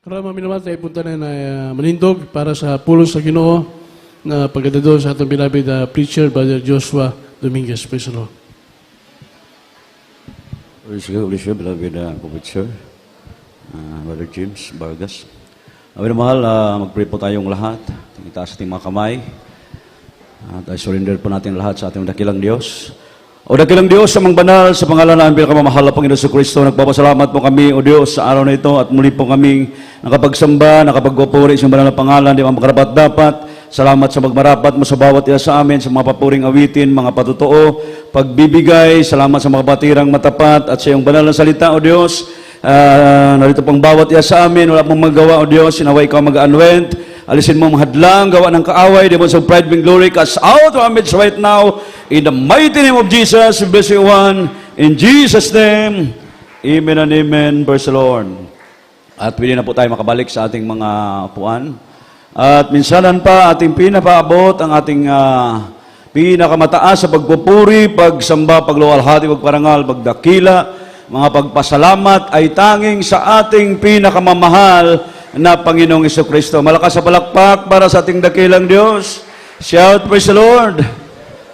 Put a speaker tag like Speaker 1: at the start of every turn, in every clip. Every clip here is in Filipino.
Speaker 1: Karama minamahal tayo punta na manindog para sa pulos sa Ginoo na pagkatado sa atong binabid preacher, Brother Joshua Dominguez. Praise the Lord.
Speaker 2: Praise God, beloved preacher, Brother James Vargas. Minamahal, mag-pray po tayong lahat. Itaas ating mga kamay. At surrender po natin lahat sa ating dakilang Diyos. O dakilang Diyos, sa mga banal, sa pangalan namin pinakamamahal na Panginoon sa Kristo, nagpapasalamat po kami, O Diyos, sa araw na ito at muli po kami nakapagsamba, nakapagpupuri sa banal na pangalan, di mga makarapat-dapat. Salamat sa magmarapat mo sa bawat isa sa amin, sa mga papuring awitin, mga patutoo, pagbibigay. Salamat sa mga batirang matapat at sa iyong banal na salita, O Diyos. Narito pong bawat isa sa amin, wala pong magawa, O Diyos, sinaway ikaw mag-unwent. Alisin mo ang hadlang, gawa ng kaaway, demons of pride and glory, cast out of our midst right now, in the mighty name of Jesus, bless you one, in Jesus' name, amen and amen, praise the Lord. At pwede na po tayo makabalik sa ating mga upuan. At minsanan pa, ating pinapaabot ang ating pinakamataas sa pagpupuri, pagsamba, pagluwalhati, pagparangal, pagdakila, mga pagpasalamat ay tanging sa ating pinakamamahal na Panginoong Jesucristo. Malakas sa palakpak para sa ating dakilang Diyos. Shout, praise the Lord.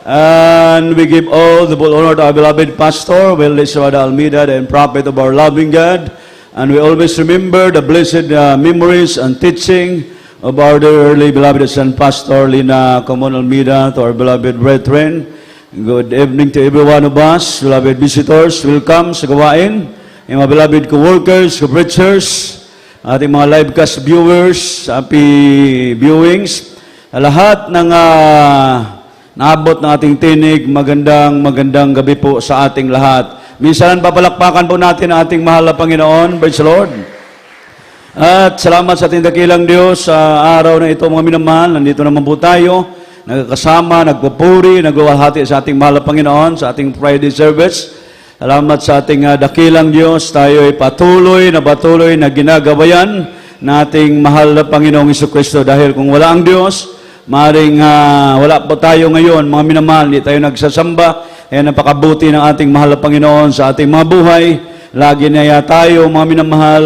Speaker 2: And we give all the honor to our beloved pastor, Will Liswada Almeida, and prophet of our loving God. And we always remember the blessed memories and teaching of our dearly beloved son, Pastor Lina Comon Almeida, to our beloved brethren. Good evening to every one of us, beloved visitors. Welcome sa gawain. Yung mga beloved co-workers, co-preachers, ating mga livecast viewers, happy viewings. Lahat ng naabot ng ating tinig, magandang gabi po sa ating lahat. Minsan papalakpakan po natin ang ating mahal na Panginoon. Praise the Lord. At salamat sa ating dakilang Diyos sa araw na ito, mga minamahal. Nandito naman po tayo, nagkakasama, nagpupuri, nagwawalhati sa ating mahal na Panginoon, sa ating Friday service. Salamat sa ating dakilang Diyos. Tayo ay patuloy na ginagabayan na ating mahal na Panginoong Jesucristo. Dahil kung wala ang Diyos, maaaring wala po tayo ngayon, mga minamahal, hindi tayo nagsasamba. Kaya napakabuti ng ating mahal na Panginoon sa ating mga buhay. Lagi na tayo, mga minamahal,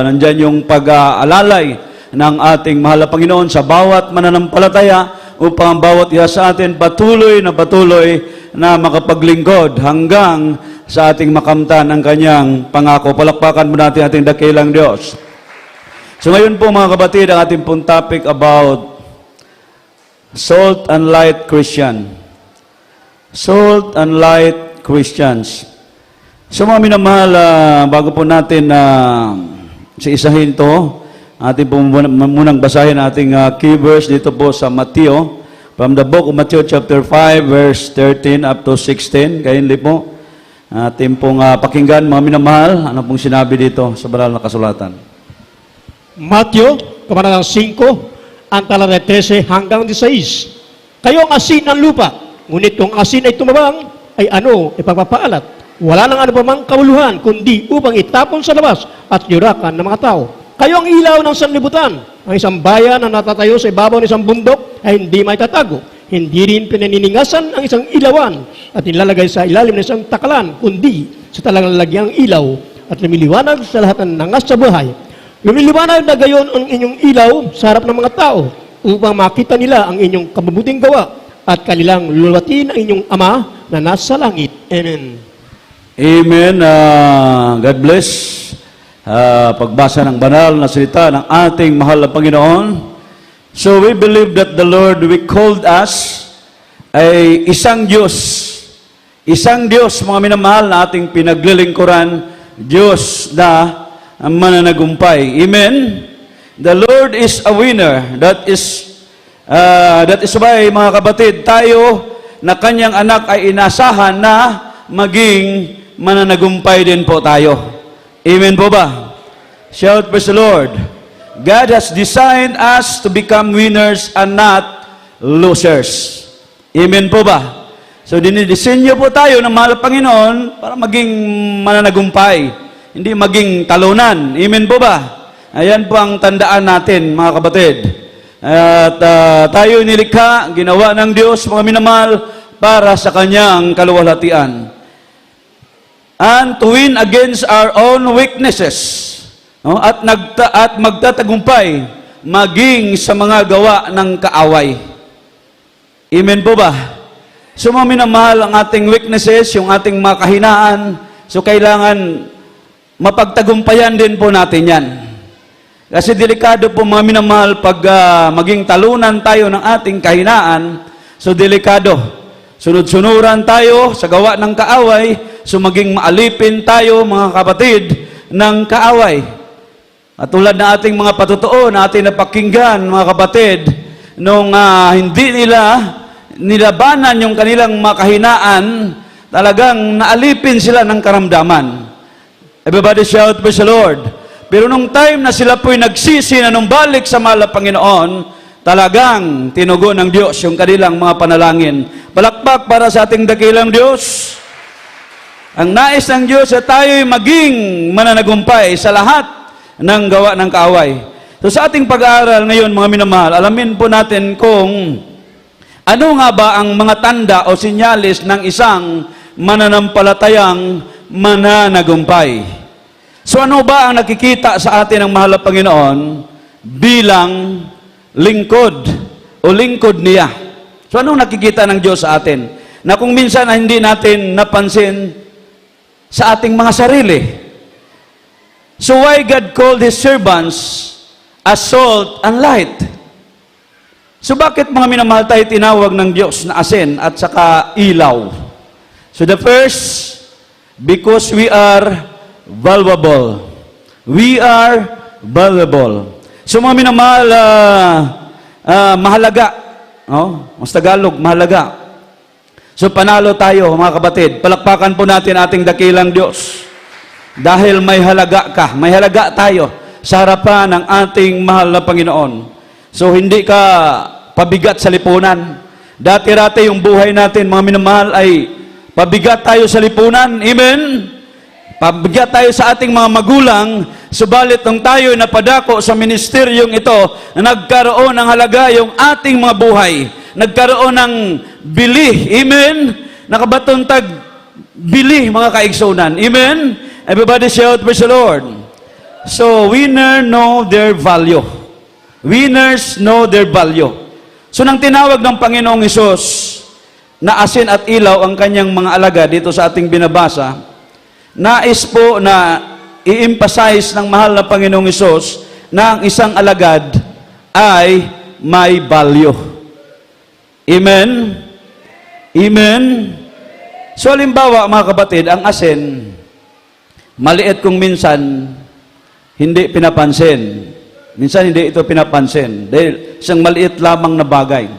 Speaker 2: nandyan yung pag-aalalay ng ating mahal na Panginoon sa bawat mananampalataya upang ang bawat isa sa atin patuloy na makapaglingkod hanggang sa ating makamtan ang kanyang pangako. Palakpakan mo natin ating dakilang Diyos. So ngayon po mga kapatid, ang ating pong topic about salt and light Christian. Salt and light Christians. So mga minamahal, bago po natin sa isahin ito, ating po munang basahin ating key verse dito po sa Mateo, from the book of Matthew chapter 5 verse 13 up to 16. Kainli po, ating pong pakinggan mga minamahal, ano pong sinabi dito sa banal na kasulatan.
Speaker 3: Matthew, kabanatang 5, ang talata 13 hanggang 16. Kayo ang asin ng lupa, ngunit kung asin ay tumabang, ay ano, ipagpapaalat. Wala nang ano pa mang kabuluhan, kundi upang itapon sa labas at yurakan ng mga tao. Kayo ang ilaw ng sanlibutan. Ang isang bayan na natatayo sa ibabaw ng isang bundok ay hindi may tatago. Hindi rin pinaniningasan ang isang ilawan at nilalagay sa ilalim ng isang takalan, kundi sa talagang lagyang ilaw at lumiliwanag sa lahat ng nangas sa buhay. Lumiliwanag na gayon ang inyong ilaw sa harap ng mga tao upang makita nila ang inyong kabubuting gawa at kanilang luluwatin ang inyong Ama na nasa langit. Amen.
Speaker 2: Amen. God bless. Pagbasa ng banal na salita ng ating mahal na Panginoon. So we believe that the Lord we called us ay isang Diyos. Isang Diyos, mga minamahal na ating pinaglilingkuran, Diyos na mananagumpay. Amen. The Lord is a winner. That is why, mga kapatid, tayo na kanyang anak ay inasahan na maging mananagumpay din po tayo. Amen po ba? Shout, praise the Lord. God has designed us to become winners and not losers. Amen po ba? So, dinidisenyo po tayo ng mahal na Panginoon para maging mananagumpay, hindi maging talunan. Amen po ba? Ayan po ang tandaan natin, mga kapatid. At tayo nilikha, ginawa ng Diyos, mga minamahal, para sa kanyang kaluwalhatian. And to win against our own weaknesses. No? At magtatagumpay maging sa mga gawa ng kaaway. Amen po ba? So mga minamahal, ang ating weaknesses, yung ating mga kahinaan, so kailangan mapagtagumpayan din po natin yan. Kasi delikado po mga minamahal pag maging talunan tayo ng ating kahinaan, so delikado. Sunod-sunuran tayo sa gawa ng kaaway, so maging maalipin tayo mga kapatid ng kaaway. At tulad na ating mga patutuo na ating napakinggan mga kapatid, nung hindi nila nilabanan yung kanilang mga kahinaan, talagang naalipin sila ng karamdaman. Everybody shout, praise the Lord. Pero nung time na sila po'y nagsisi na nung balik sa mahal na Panginoon, talagang tinugon ng Diyos yung kanilang mga panalangin. Palakpak para sa ating dakilang Diyos. Ang nais ng Diyos ay tayo'y maging mananagumpay sa lahat ng gawa ng kaaway. So sa ating pag-aaral ngayon, mga minamahal, alamin po natin kung ano nga ba ang mga tanda o sinyalis ng isang mananampalatayang mananagumpay. So ano ba ang nakikita sa atin ng mahal na Panginoon bilang lingkod o lingkod niya? So anong nakikita ng Diyos sa atin? Na kung minsan na hindi natin napansin sa ating mga sarili. So why God called His servants as salt and light? So bakit mga minamahal tayo tinawag ng Diyos na asin at saka ilaw? So the first, because we are valuable. We are valuable. So mga minamahal, mahalaga. Oh, mas Tagalog, mahalaga. So panalo tayo mga kapatid. Palakpakan po natin ating dakilang Diyos. Dahil may halaga ka, may halaga tayo sa harapan ng ating mahal na Panginoon. So hindi ka pabigat sa lipunan. Dati-rati yung buhay natin, mga minamahal, ay pabigat tayo sa lipunan. Amen? Pabigat tayo sa ating mga magulang, subalit nung tayo napadako sa ministeryong ito, nagkaroon ng halaga yung ating mga buhay. Nagkaroon ng bili. Amen? Nakabaton tag bili, mga kaigsunan. Amen? Everybody shout, praise the Lord. So, winners know their value. Winners know their value. So, nang tinawag ng Panginoong Hesus na asin at ilaw ang kanyang mga alagad dito sa ating binabasa, nais po na i-emphasize ng mahal na Panginoong Hesus na ang isang alagad ay may value. Amen? Amen? So, halimbawa, mga kapatid, ang asin, maliit kung minsan, hindi pinapansin. Minsan hindi ito pinapansin. Dahil isang maliit lamang na bagay.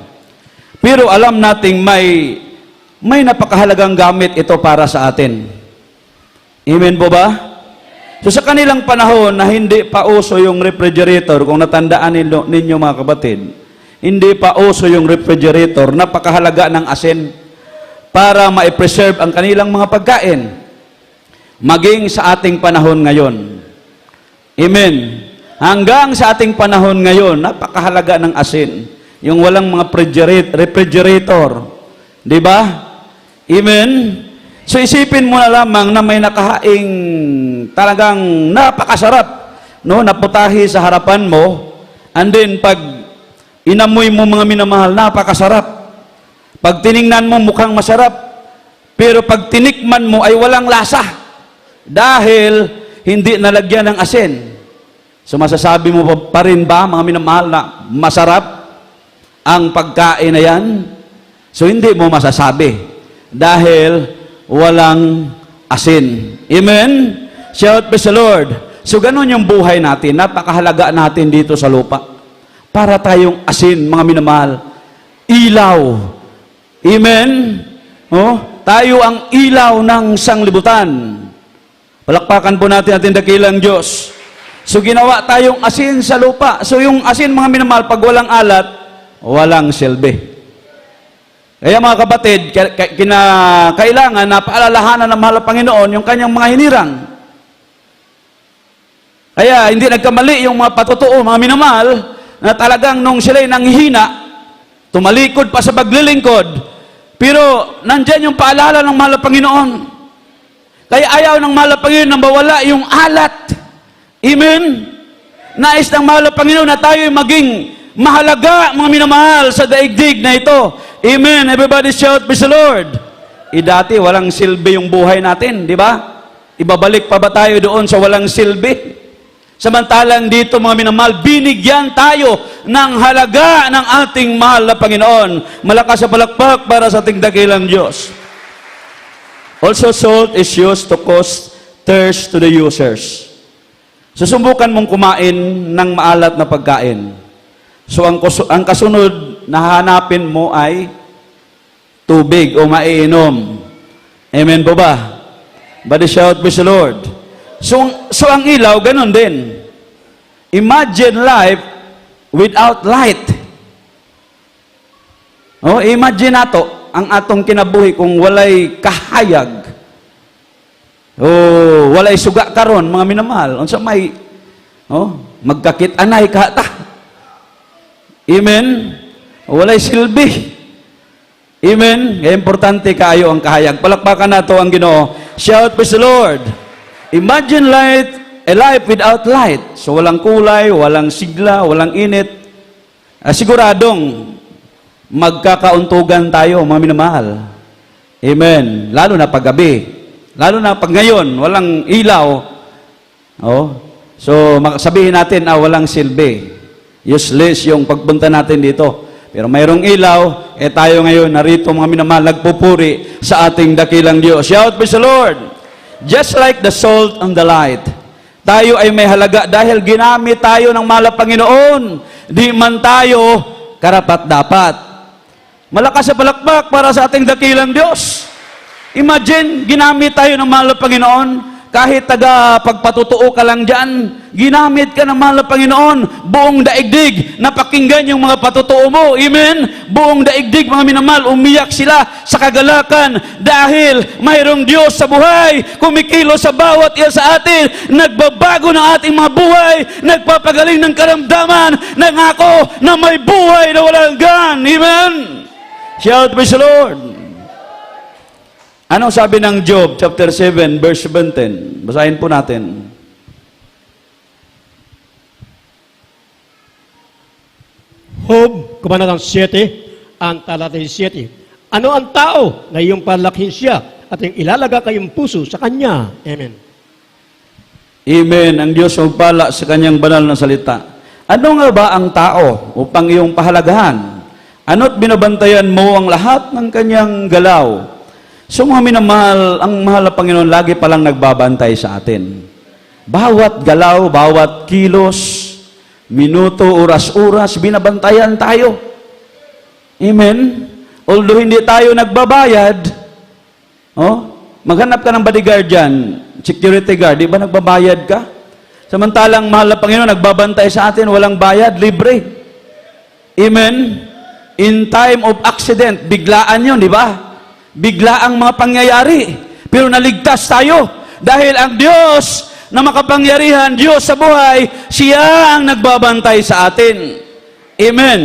Speaker 2: Pero alam nating may napakahalagang gamit ito para sa atin. Amen po ba? So sa kanilang panahon na hindi pa uso yung refrigerator, kung natandaan ninyo mga kapatid, hindi pa uso yung refrigerator, napakahalaga ng asin para ma-preserve ang kanilang mga pagkain. Maging sa ating panahon ngayon. Amen. Hanggang sa ating panahon ngayon, napakahalaga ng asin. Yung walang mga refrigerator. Di ba? Amen. So isipin mo na lamang na may nakahaing talagang napakasarap, no? Naputahi sa harapan mo, and then pag inamoy mo mga minamahal, napakasarap. Pag tiningnan mo, mukhang masarap. Pero pag tinikman mo ay walang lasa. Dahil hindi nalagyan ng asin. So masasabi mo pa rin ba, mga minamahal, na masarap ang pagkain na yan? So hindi mo masasabi. Dahil walang asin. Amen? Shout praise the Lord. So ganun yung buhay natin. Napakahalaga natin dito sa lupa. Para tayong asin, mga minamahal. Ilaw. Amen? Oh, tayo ang ilaw ng sanglibutan. Palakpakan po natin ating dakilang Diyos. So ginawa tayong asin sa lupa. So yung asin, mga minamahal, pag walang alat, walang silbi. Kaya mga kapatid, kailangan na paalalahanan ng mahal na Panginoon yung kanyang mga hinirang. Kaya hindi nagkamali yung mga patutuo, mga minamahal, na talagang nung sila'y nanghihina, tumalikod pa sa paglilingkod, pero nandyan yung paalala ng mahal na Panginoon. Kaya ayaw ng mahal na Panginoon na mawala yung alat Amen? Nais ng mahal na Panginoon na tayo maging mahalaga, mga minamahal, sa daigdig na ito. Amen. Everybody shout, praise the Lord. Dati, walang silbi yung buhay natin, di ba? Ibabalik pa ba tayo doon sa walang silbi? Samantalang dito, mga minamahal, binigyan tayo ng halaga ng ating mahal na Panginoon. Malakas sa palakpak para sa ating dakilang Diyos. Also, salt is used to cause thirst to the users. Susubukan mong kumain ng maalat na pagkain. So, ang kasunod na hanapin mo ay tubig o maiinom. Amen po ba? Body shout, praise the Lord. So ang ilaw, ganun din. Imagine life without light. Oh, imagine nato ang atong kinabuhi kung walay kahayag. Oh, walay suga karon, mga minamahal. Unsa may magkakit-anay ka ta. Amen. Walay silbi. Amen. Importante kaayo ang kahayag. Palakpakan nato ang Ginoo. Shout, praise the Lord. Imagine a life without light. So walang kulay, walang sigla, walang init. Siguradong magkakauntugan tayo, mga minamahal. Amen. Lalo na paggabi. Lalo na pag ngayon, walang ilaw. So sabihin natin, walang silbi. Useless yung pagpunta natin dito. Pero mayroong ilaw, tayo ngayon narito, mga minamahal, nagpupuri sa ating dakilang Diyos. Shout, praise the Lord. Just like the salt and the light, tayo ay may halaga dahil ginamit tayo ng mahal na Panginoon. Di man tayo karapat-dapat. Malakas sa palakpak para sa ating dakilang Diyos. Imagine, ginamit tayo ng mahal na Panginoon. Kahit pagpatutuo ka lang dyan, ginamit ka ng mahal na Panginoon. Buong daigdig, napakinggan yung mga patutuo mo. Amen? Buong daigdig, mga minamahal, umiyak sila sa kagalakan dahil mayroong Diyos sa buhay, kumikilo sa bawat isa sa atin, nagbabago ng ating mga buhay, nagpapagaling ng karamdaman, nangako na may buhay na walang hanggan. Amen? Shout, praise the Lord. Anong sabi ng Job, chapter 7, verse 17? Basahin po natin.
Speaker 3: Job, Kabanatang 7, ang talata 7. Ano ang tao na iyong palakihin siya at iyong ilalaga kayong puso sa Kanya? Amen.
Speaker 2: Amen. Ang Diyos magpala sa Kanyang banal na salita. Ano nga ba ang tao upang iyong pahalagahan? Ano't binabantayan mo ang lahat ng Kanyang galaw? So mga minamahal, ang mahal na Panginoon lagi palang nagbabantay sa atin. Bawat galaw, bawat kilos, minuto, oras-oras, binabantayan tayo. Amen? Although hindi tayo nagbabayad, maghanap ka ng bodyguard dyan, security guard, di ba nagbabayad ka? Samantalang mahal na Panginoon, nagbabantay sa atin, walang bayad, libre. Amen? In time of accident, biglaan yun, di ba? Bigla ang mga pangyayari. Pero naligtas tayo. Dahil ang Diyos na makapangyarihan, Diyos sa buhay, siya ang nagbabantay sa atin. Amen.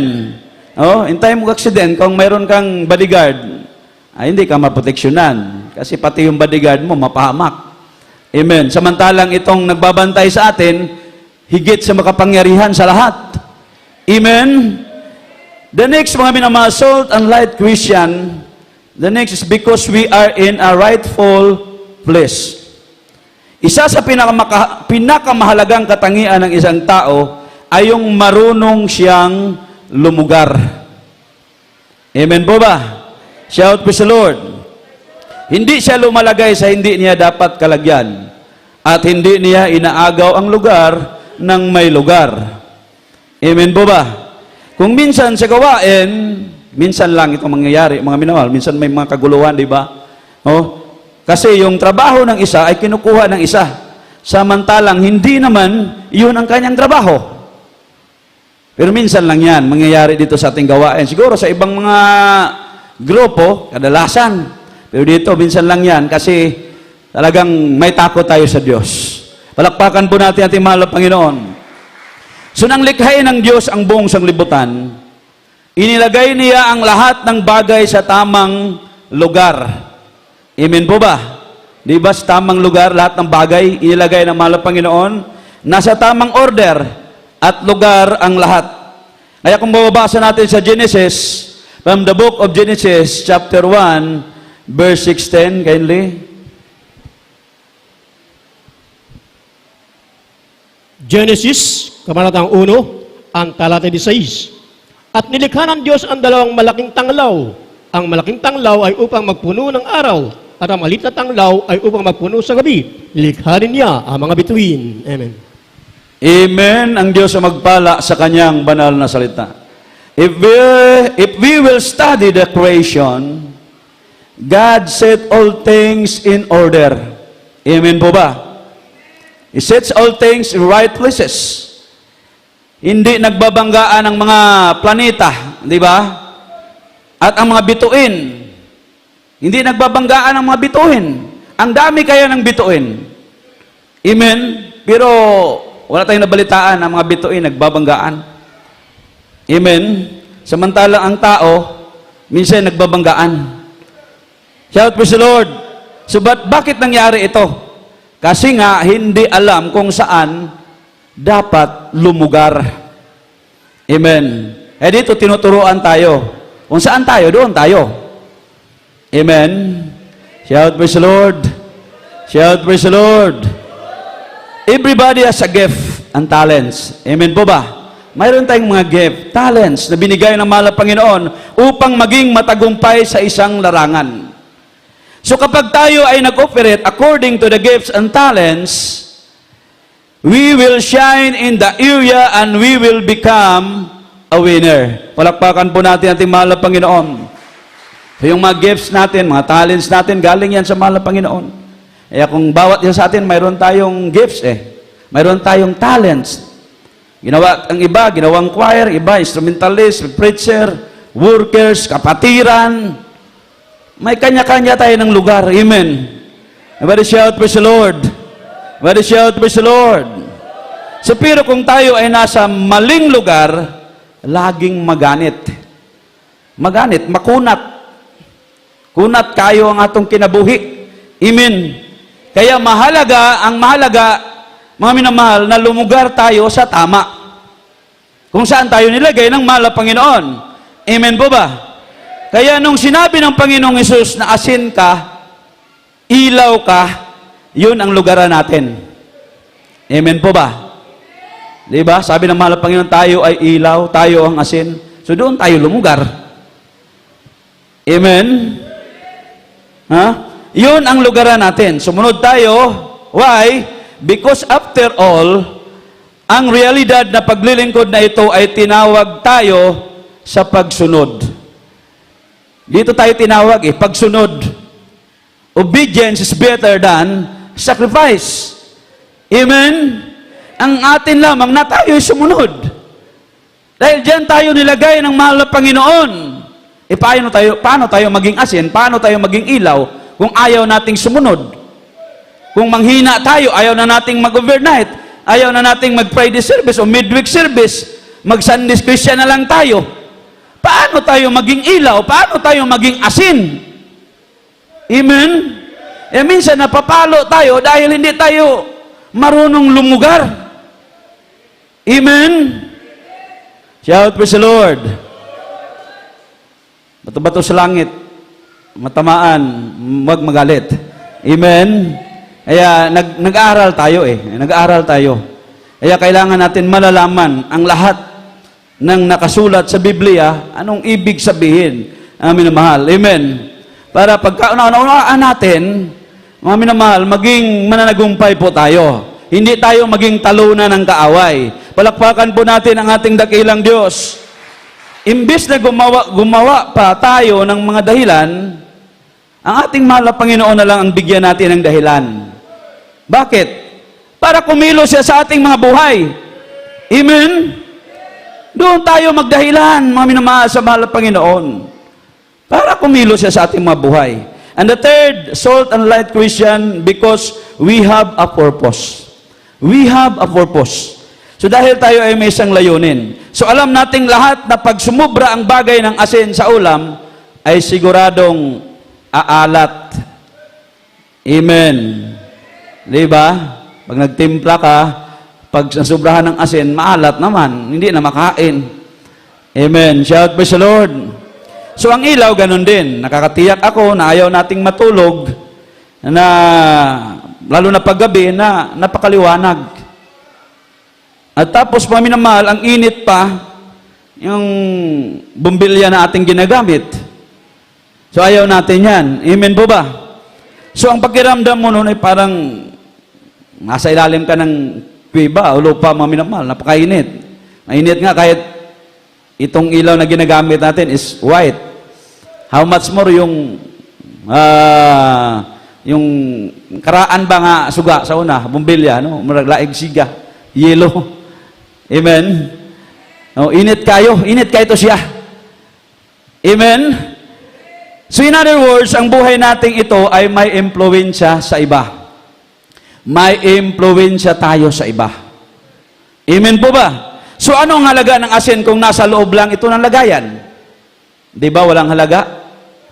Speaker 2: In time of accident, kung mayroon kang bodyguard, hindi ka maproteksyonan. Kasi pati yung bodyguard mo, mapahamak. Amen. Samantalang itong nagbabantay sa atin, higit sa makapangyarihan sa lahat. Amen. The next, mga minamahal, salt and light Christian, the next is because we are in a rightful place. Isa sa pinakamahalagang katangian ng isang tao ay yung marunong siyang lumugar. Amen po ba? Shout, praise the Lord. Hindi siya lumalagay sa hindi niya dapat kalagyan at hindi niya inaagaw ang lugar ng may lugar. Amen po ba? Kung minsan sa gawain, minsan lang itong mangyayari, mga minamahal. Minsan may mga kaguluhan, di ba? Kasi yung trabaho ng isa ay kinukuha ng isa. Samantalang hindi naman yun ang kanyang trabaho. Pero minsan lang yan, mangyayari dito sa ating gawain. Siguro sa ibang mga grupo, kadalasan. Pero dito, minsan lang yan kasi talagang may takot tayo sa Diyos. Palakpakan po natin ating mahal na Panginoon. So nang likhain ng Diyos ang buong sanglibutan, inilagay niya ang lahat ng bagay sa tamang lugar. Amen po ba? Di ba sa tamang lugar, lahat ng bagay inilagay ng mahal na Panginoon? Nasa tamang order at lugar ang lahat. Kaya kung mababasa natin sa Genesis, from the book of Genesis, chapter 1, verse 16, kindly.
Speaker 3: Genesis, kabanatang 1, ang talata 16. At nilikha ng Diyos ang dalawang malaking tanglaw. Ang malaking tanglaw ay upang magpuno ng araw, at ang maliit na tanglaw ay upang magpuno sa gabi. Nilikha rin niya ang mga bituin. Amen.
Speaker 2: Amen. Ang Diyos ang magpala sa kanyang banal na salita. If we will study the creation, God set all things in order. Amen po ba? He sets all things in right places. Hindi nagbabanggaan ang mga planeta, di ba? At ang mga bituin. Hindi nagbabanggaan ang mga bituin. Ang dami kaya ng bituin. Amen? Pero wala tayong nabalitaan ang mga bituin nagbabanggaan. Amen? Samantalang ang tao, minsan nagbabanggaan. Shout praise the Lord. So bakit nangyari ito? Kasi nga, hindi alam kung saan dapat lumugar. Amen. Eh dito, tinuturuan tayo. Kung saan tayo, doon tayo. Amen. Shout praise the Lord. Shout praise the Lord. Everybody has a gift and talents. Amen po ba? Mayroon tayong mga gift, talents na binigay ng mahal na Panginoon upang maging matagumpay sa isang larangan. So kapag tayo ay nag-operate according to the gifts and talents, we will shine in the area and we will become a winner. Palakpakan po natin ating mahal na Panginoon. So yung mga gifts natin, mga talents natin, galing yan sa mahal na Panginoon. Kaya kung bawat isa sa atin, mayroon tayong gifts Mayroon tayong talents. Ang iba, ginawang choir, iba, instrumentalist, preacher, workers, kapatiran. May kanya-kanya tayo ng lugar. Amen. Everybody shout, praise the Lord. Everybody shout, praise the Lord. So, pero kung tayo ay nasa maling lugar, laging maganit. Maganit, makunat. Kunat kayo ang atong kinabuhi. Amen. Kaya ang mahalaga, mga minamahal, na lumugar tayo sa tama. Kung saan tayo nilagay ng mahal na Panginoon. Amen po ba? Kaya nung sinabi ng Panginoong Hesus na asin ka, ilaw ka, yun ang lugaran natin. Amen po ba? Diba? Sabi ng mahal na Panginoon, tayo ay ilaw, tayo ang asin. So doon tayo lumugar. Amen? Ha? Yun ang lugaran natin. Sumunod tayo. Why? Because after all, ang realidad na paglilingkod na ito ay tinawag tayo sa pagsunod. Dito tayo tinawag pagsunod. Obedience is better than sacrifice. Amen? Ang atin lamang na tayo sumunod. Dahil diyan tayo nilagay ng mahal na Panginoon. Paano tayo maging asin? Paano tayo maging ilaw kung ayaw nating sumunod? Kung manghina tayo, ayaw na nating mag-overnight, ayaw na nating mag-Friday service o midweek service, mag-Sunday Christian na lang tayo. Paano tayo maging ilaw? Paano tayo maging asin? Amen? Minsan napapalo tayo dahil hindi tayo marunong lumugar. Amen? Shout praise the Lord. Bato-bato sa langit, matamaan, wag magalit. Amen? Kaya nag-aaral tayo Nag-aaral tayo. Kaya kailangan natin malalaman ang lahat ng nakasulat sa Biblia, anong ibig sabihin, minamahal. Amen. Para pagkaunaan natin, mga minamahal, maging mananagumpay po tayo. Hindi tayo maging talunan ng kaaway. Palakpakan po natin ang ating dakilang Diyos. Imbis na gumawa pa tayo ng mga dahilan, ang ating mahal na Panginoon na lang ang bigyan natin ng dahilan. Bakit? Para kumilos siya sa ating mga buhay. Amen? Doon tayo magdahilan, mga minamahal sa mahal na Panginoon. Para kumilos siya sa ating mga buhay. And the third, salt and light Christian, because we have a purpose. We have a purpose. So dahil tayo ay may isang layunin. So alam nating lahat na pag sumubra ang bagay ng asin sa ulam, ay siguradong aalat. Amen. Diba? Pag nagtimpla ka, Pag nasubrahan ng asin, maalat naman, hindi na makain. Amen. Shout praise the Lord. So ang ilaw, ganun din. Nakakatiyak ako na ayaw nating matulog na, lalo na paggabi, na napakaliwanag. At tapos, mga minamahal, ang init pa, yung bumbilya na ating ginagamit. So ayaw natin yan. Amen po ba? So ang pakiramdam mo noon ay parang nasa ilalim ka ng kuweba o lupa, mga minamahal, napakainit. Mainit nga kahit itong ilaw na ginagamit natin is white. How much more yung karaan ba nga suga sa una, bumbilya, no? Maraglaig siga, yellow. Amen. No, init kayo to siya. Amen. So in other words, ang buhay nating ito ay may impluwensya sa iba. May impluwensya tayo sa iba. Amen po ba? So ano ang halaga ng asin kung nasa loob lang ito ng lagayan? Di ba walang halaga?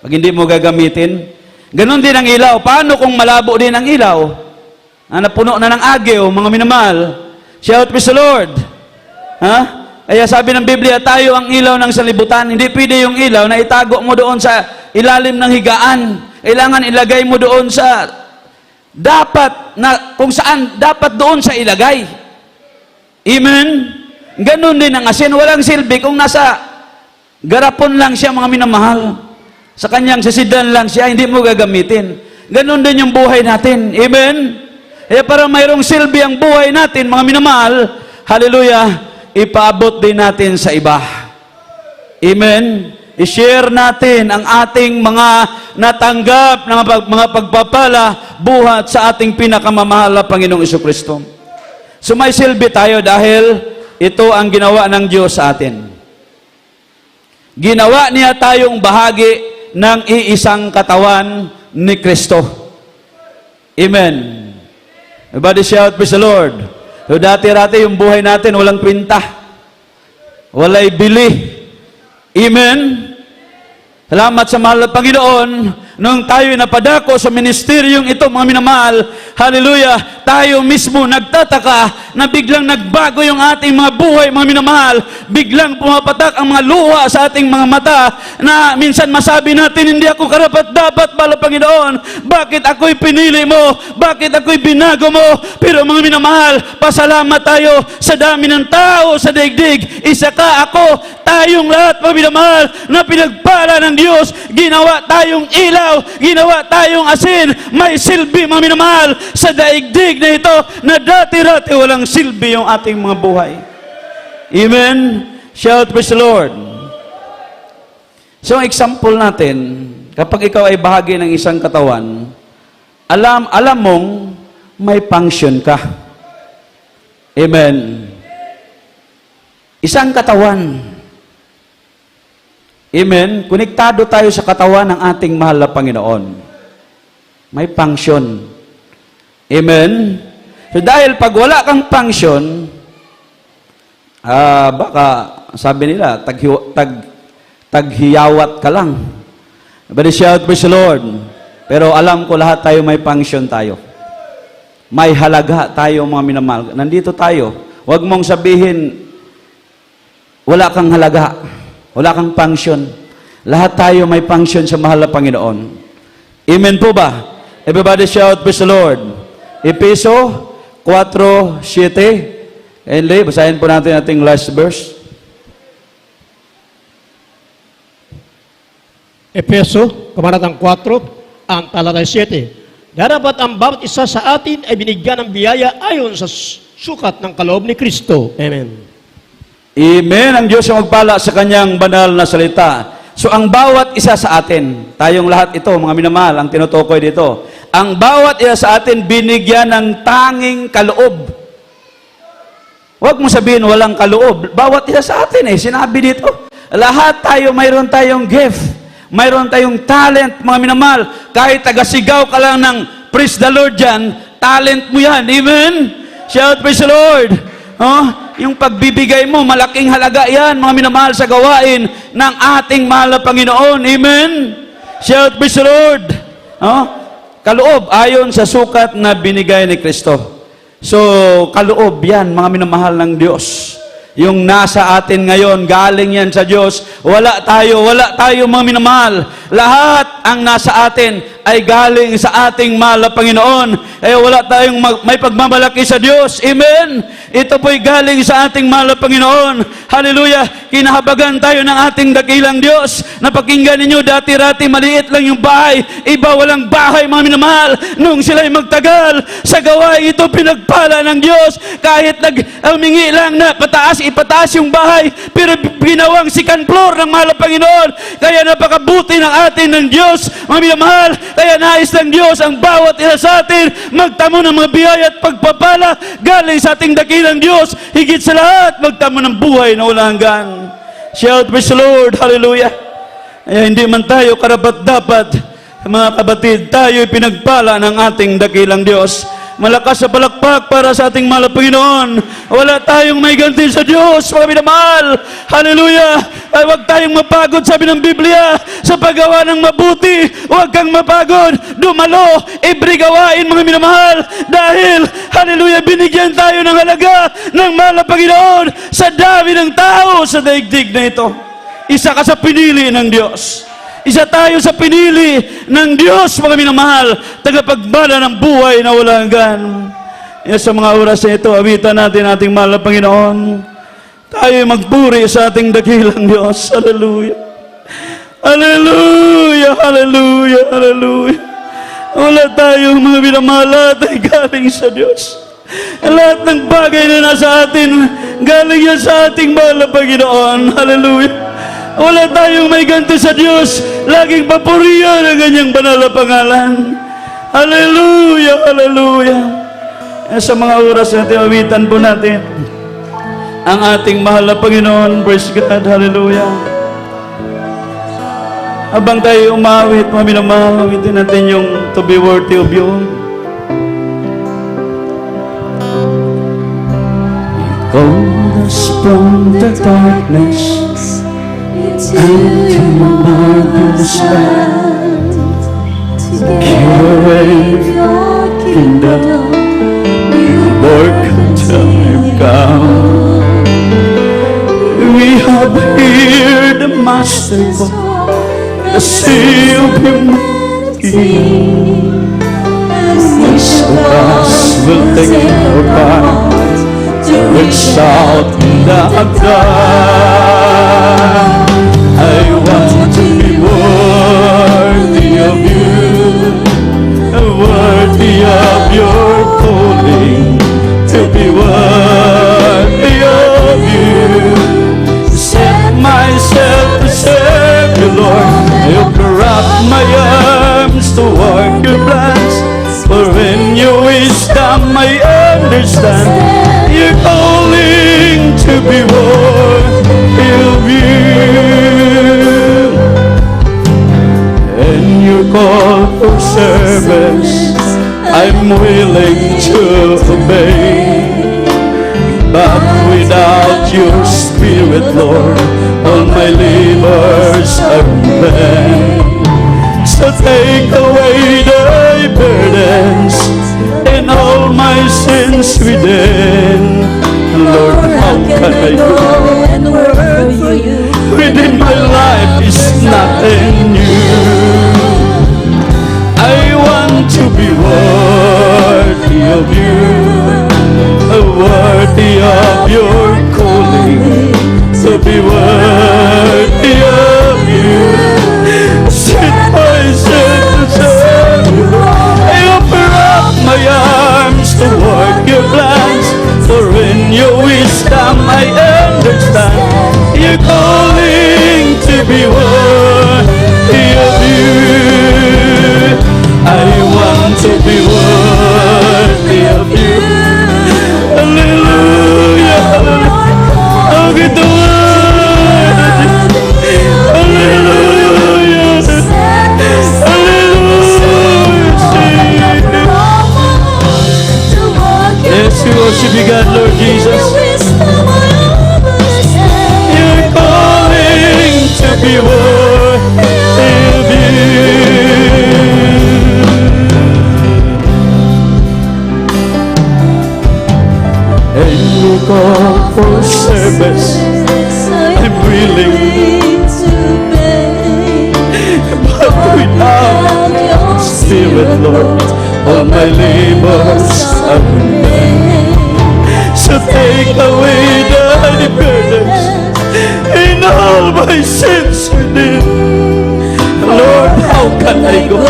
Speaker 2: Pag hindi mo gagamitin. Ganon din ang ilaw. Paano kung malabo din ang ilaw? Napuno na ng agyo, mga minamahal. Shout praise the Lord. Ha? Kaya sabi ng Biblia, tayo ang ilaw ng sanlibutan. Hindi pwede yung ilaw na itago mo doon sa ilalim ng higaan. Kailangan ilagay mo doon sa dapat na kung saan dapat doon sa ilagay. Amen? Ganon din ang asin. Walang silbi kung nasa garapon lang siya, mga minamahal. Sa kanyang sasidan lang siya, hindi mo gagamitin. Ganon din yung buhay natin. Amen? Kaya para mayroong silbi ang buhay natin, mga minamahal, hallelujah, ipaabot din natin sa iba. Amen? I-share natin ang ating mga natanggap na mga pagpapala buhat sa ating pinakamamahal na Panginoong Jesucristo. So may silbi tayo dahil ito ang ginawa ng Diyos sa atin. Ginawa niya tayong bahagi ng iisang katawan ni Kristo. Amen. Everybody shout, praise the Lord. So dati-rati yung buhay natin walang kwenta. Walay bili. Amen. Salamat sa mahal na Panginoon. Nung tayo napadako sa ministeryong ito, mga minamahal, hallelujah, tayo mismo nagtataka na biglang nagbago yung ating mga buhay, mga minamahal. Biglang pumapatak ang mga luha sa ating mga mata na minsan masabi natin, hindi ako karapat-dapat, mahal na Panginoon. Bakit ako'y pinili mo? Bakit ako'y binago mo? Pero mga minamahal, pasalamat tayo sa dami ng tao sa daigdig. Isa ka, ako, tayong lahat, mga minamahal, na pinagpala ng Diyos. Ginawa tayong ilaw, ginawa tayong asin, may silbi, mga minamahal, sa daigdig na ito na dati-dati walang silbi yung ating mga buhay. Amen? Shout praise the Lord. So, example natin, kapag ikaw ay bahagi ng isang katawan, alam mong may function ka. Amen? Isang katawan. Amen? Konektado tayo sa katawan ng ating mahal na Panginoon. May function. Amen? So dahil pag wala kang function, baka sabi nila, taghiyawat ka lang. But shout praise the Lord. Pero alam ko lahat tayo may function tayo. May halaga tayo, mga minamahal. Nandito tayo. Huwag mong sabihin, wala kang halaga. Wala kang function. Lahat tayo may function sa mahal na Panginoon. Amen po ba? Everybody shout, praise the Lord. Efeso 4:7. Henry, basahin po natin ating last verse.
Speaker 3: Efeso, kabanatang 4, ang talatay 7. Darapat ang bawat isa sa atin ay binigyan ng biyaya ayon sa sukat ng kaloob ni Kristo. Amen.
Speaker 2: Amen. Ang Diyos ang magpala sa kanyang banal na salita. So, ang bawat isa sa atin, tayong lahat ito, mga minamahal, ang tinutukoy dito, ang bawat isa sa atin binigyan ng tanging kaloob. Huwag mo sabihin walang kaloob. Bawat isa sa atin sinabi dito. Lahat tayo, mayroon tayong gift. Mayroon tayong talent, mga minamahal. Kahit tagasigaw ka lang ng praise the Lord dyan, talent mo yan. Amen? Shout praise the Lord. Yung pagbibigay mo, malaking halaga yan, mga minamahal, sa gawain ng ating mahal na Panginoon. Amen? Shout praise the Lord. Kaloob, ayon sa sukat na binigay ni Kristo. So, kaloob yan, mga minamahal ng Diyos. Yung nasa atin ngayon, galing yan sa Diyos. Wala tayo mga minamahal. Lahat ang nasa atin ay galing sa ating mahal na Panginoon. Kaya wala tayong may pagmamalaki sa Diyos. Amen? Ito po'y galing sa ating mahal na Panginoon. Hallelujah! Kinahabagan tayo ng ating dakilang Diyos. Napakinggan ninyo, dati-rati maliit lang yung bahay. Iba walang bahay, mga minamahal. Nung sila'y magtagal, sa gawain ito pinagpala ng Diyos. Kahit humingi lang na ipataas yung bahay, pero ginawang second floor ng mahal na Panginoon. Kaya napakabuti ng atin ng Diyos, mga minamahal. Kaya nais ng Diyos ang bawat isa sa atin magtamo ng mga biyaya at pagpapala galing sa ating dakilang Diyos. Higit sa lahat, magtamo ng buhay na walang hanggan. Shout, praise the Lord, hallelujah. Kaya hindi man tayo karapat-dapat, mga kapatid, tayo'y pinagpala ng ating dakilang Diyos. Malakas sa palakpak para sa ating mahal na Panginoon. Wala tayong may ganti sa Diyos, mga minamahal. Hallelujah! Ay huwag tayong mapagod, sabi ng Biblia, sa paggawa ng mabuti. Huwag kang mapagod, dumalo, every gawain, mga minamahal. Dahil, hallelujah, binigyan tayo ng halaga ng mahal na Panginoon sa dami ng tao sa daigdig na ito. Isa ka sa pinili ng Diyos. Isa tayo sa pinili ng Diyos, mga minamahal, tagapagbala ng buhay na walang hanggan. Sa mga oras na ito, awitan natin ating mahal na Panginoon. Tayo magpuri sa ating dakilang Diyos. Hallelujah. Hallelujah, hallelujah, hallelujah. Wala tayong mga minamahal, lahat ay galing sa Diyos. Lahat ng bagay na nasa atin, galing yan sa ating mahal na Panginoon. Hallelujah. Wala tayong may ganti sa Diyos. Laging papurihan ang kanyang banal na pangalan. Hallelujah, hallelujah. Sa mga oras na awitan po natin ang ating mahal na Panginoon. Praise God, hallelujah. Habang tayo umawit, mga minamahal, awitin natin yung To Be Worthy of You. He called us from the darkness into marvelous light, to curate your kingdom, work until come. We have heard the Master the seal of humanity. Each of us will take our part to reach out the dark. I want to be worthy of you, worthy of your calling, to be worthy of you. Set myself to serve you, Lord. I open up my arms to work your plans, for in your wisdom I understand you're calling to be worthy of you. And your call for service I'm willing to obey, but without your Spirit, Lord, all my labors are in vain. So take away the burdens and all my sins within. Lord, how can I go
Speaker 4: and work for you?
Speaker 2: Within my life is nothing new. I want to be worthy of you, worthy of your calling, to be worthy of you. Set myself to serve you. I open up my arms to work your plans, for in your wisdom I understand you're calling to be worthy of you. I want to be worthy of you. Hallelujah. the best. I'm willing, but without your Spirit, Lord, all my labors are in vain. So take away thy burdens and all my sins within. Lord, how can I go?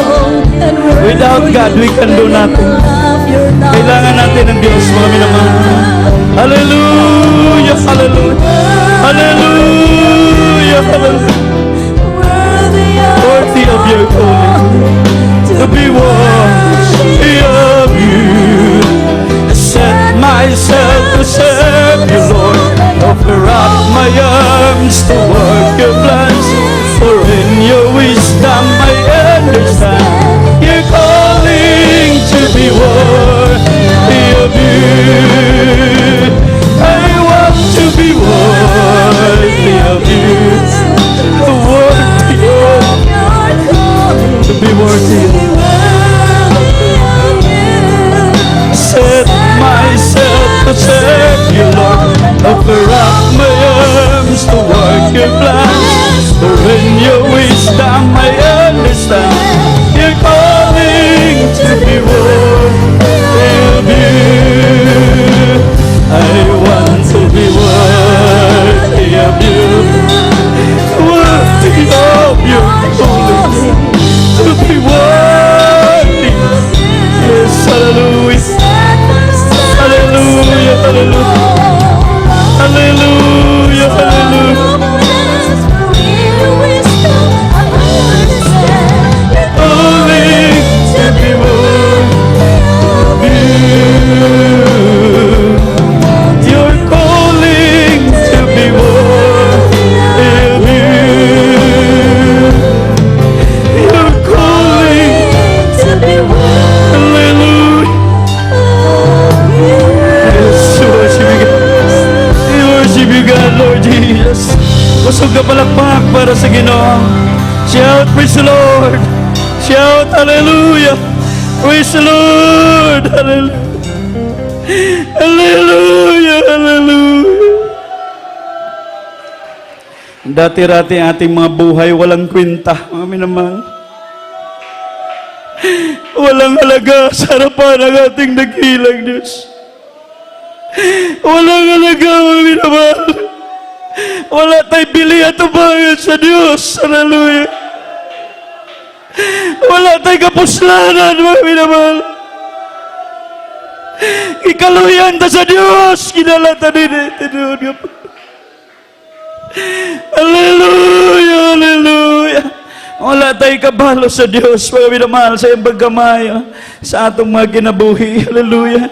Speaker 2: Without God, we can do nothing. Kailangan natin ng Diyos, mga minamahal. Hallelujah, hallelujah, hallelujah, hallelujah. Worthy of your calling, to be worthy of you. Set myself to serve you, Lord. Offer up my arms to work your plans. For in your wisdom I understand you're calling to be worthy of you. I want to be worthy of you. Worthy of to be worthy of you. Set myself to serve you, Lord. Offer up my arms to work your plans. For in your wisdom I understand you're calling to be worthy of you. I want to be worthy of you. Worthy of your calling, to be worthy. Yes, hallelujah. Hallelujah, hallelujah. Hallelujah, hallelujah. Calling to be worthy of you. You're calling to be worthy of you. You're calling to be worthy. Hallelujah. Yes, worship you, God. We worship you, God, Lord Jesus. Kusog ka palakpak para sa Ginoo. Shout, praise the Lord. Shout, hallelujah. Praise the Lord. Hallelujah. Hallelujah, hallelujah. Dati-rati ating mga buhay walang kwenta, mga minamahal. Walang halaga sa harapan ng ating dakilang Diyos. Walang halaga, mga minamahal. Wala tayong bili at ubayad sa Diyos. Hallelujah. Wala tayong kapuslanan, mga minamahal. Ikaluyan ta sa Diyos. Kinalata din ito. Hallelujah, hallelujah. Wala tayong kabalo sa Diyos, mga minamahal, sa iyong pagkamay, sa atong mga kinabuhi. Hallelujah.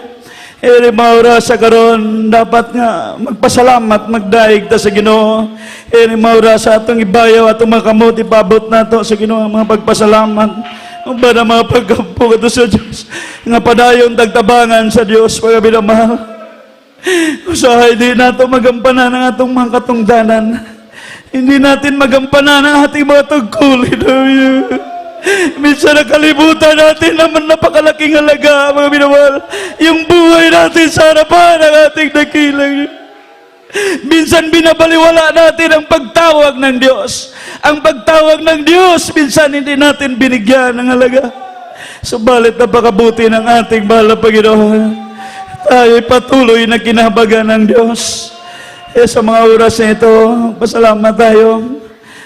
Speaker 2: Ere maura sa karon, dapat nga magpasalamat, magdaig ta sa Ginoo. Ere maura sa atong ibayaw, atong mga kamot, ipabot nato sa Ginoo, mga pagpasalamat. Ang ba na mga pagkampo ito sa Diyos, nga padayon tagtabangan sa Diyos, mga minamahal. Usahay di nato magampanan ang atong mga katungdanan. Hindi natin magampanan ang ating mga tagkulin. Minsan nakalimutan natin naman napakalaking halaga, mga minamahal, yung buhay natin sa harapan ng ating dakilang. Minsan binabaliwala natin ang pagtawag ng Diyos. Ang pagtawag ng Diyos, minsan hindi natin binigyan ng halaga. Subalit napakabuti ng ating mahal na Panginoon. Tayo'y patuloy na kinahabagan ng Diyos. Sa mga oras na ito, pasalamat tayo.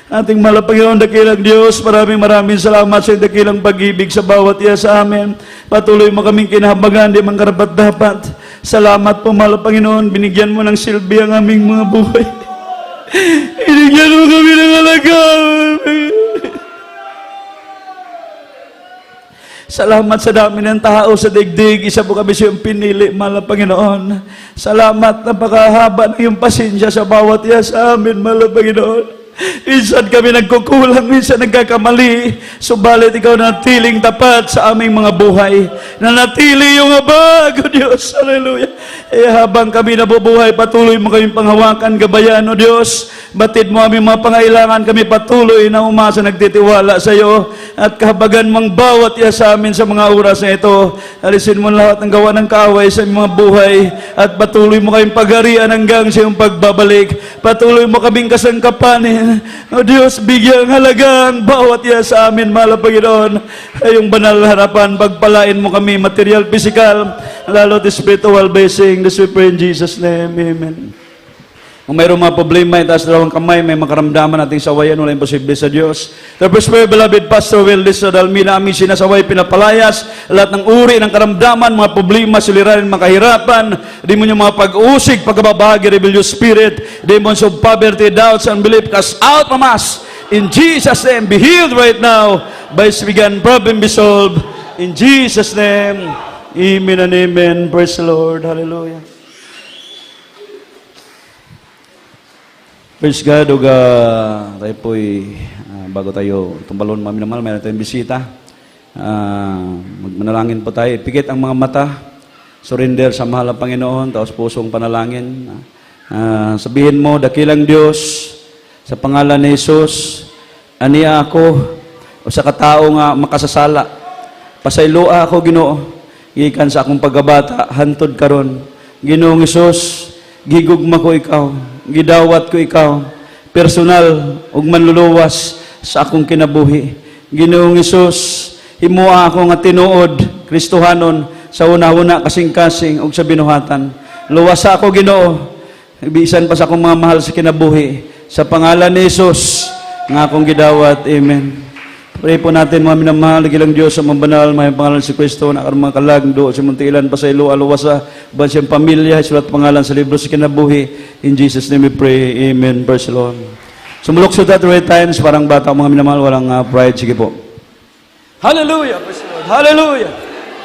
Speaker 2: Ating mahal na Panginoon, dakilang Diyos, maraming salamat sa dakilang pag-ibig sa bawat iya sa amin. Patuloy mo kaming kinahabagan, di man karapat-dapat. Salamat po, mahal na Panginoon, binigyan mo ng silbi ang aming mga buhay. Binigyan mo kami ng halaga. Salamat sa dami ng tao sa digdig. Isa po kami sa iyong pinili, mahal na Panginoon. Salamat, napakahaba ng iyong pasensya sa bawat iya sa amin, mahal na Panginoon. Minsan kami nagkukulang, minsan nagkakamali. Subalit ikaw natiling tapat sa aming mga buhay. Nanatili yung habag, O Diyos. Hallelujah. Habang kami nabubuhay, patuloy mo kaming panghawakan, gabayan, O Diyos. Batid mo aming mga pangailangan, kami patuloy na umasa, nagtitiwala sa iyo. At kahabagan mong bawat iya sa amin sa mga oras na ito. Alisin mo lahat ng gawa ng kaaway sa aming mga buhay. At patuloy mo kaming pagharian hanggang sa iyong pagbabalik. Patuloy mo kaming kasangkapanin. O Diyos, bigyang halaga ang bawat iya sa amin, mahal na Panginoon. Ayong banal na harapan, pagpalain mo kami, material, physical, lalo at spiritual blessing. This we pray in Jesus' name. Amen. Kung mayroong mga problema, itaas dalawang kamay, may makaramdaman nating sawayan, wala imposible sa Diyos. Tapos po, beloved Pastor Willis sa Dalmina, aming sinasaway, pinapalayas, lahat ng uri ng karamdaman, mga problema, suliranin, mga kahirapan, demon yung mga pag-usig, pagkababahagi, rebellious spirit, demons of poverty, doubts, unbelief, cast out from us. In Jesus' name, be healed right now. By began, problem be solved. In Jesus' name, amen and amen. Praise the Lord. Hallelujah. Praise God. Tayo po'y, bago tayo tumbalon, mami naman, mayroon tayong bisita. Magmanalangin po tayo. Ipikit ang mga mata. Surrender sa mahal na Panginoon. Tapos pusong panalangin. Sabihin mo, dakilang Diyos, sa pangalan ni Jesus, aniya ako, o sa katao nga makasasala. Pasaylua ako, Ginoo, gikan sa akong pagkabata, hantod karon. Ginoong Isus, gigugma ko ikaw, gidawat ko ikaw, personal, ug manluluwas sa akong kinabuhi. Ginoong Isus, himua ako nga tinuod, Kristohanon, sa una-una kasing-kasing, ug sa binuhatan. Luwasa ako, Ginoo, ibisan pa sa akong mga mahal sa kinabuhi. Sa pangalan ni Jesus, nga akong gidawat. Amen. Pray po natin, mga minamahal, gilang Diyos sa mga banal, may pangalan si Kristo, na karong mga kalagdo, sa muntilan pa sa ilo, aluwasa, ban siyang pamilya, sulat pangalan sa libro sa kinabuhi. In Jesus' name we pray. Amen. Praise the Lord. Sumulok sa that right times, parang bata, mga minamahal, walang pride. Sige po. Hallelujah. Praise the Lord. Hallelujah.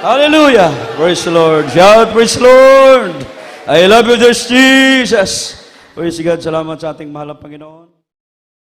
Speaker 2: Hallelujah. Praise the Lord. Shout, praise the Lord. I love you, Jesus. Praise God. Salamat sa ating mahal na Panginoon.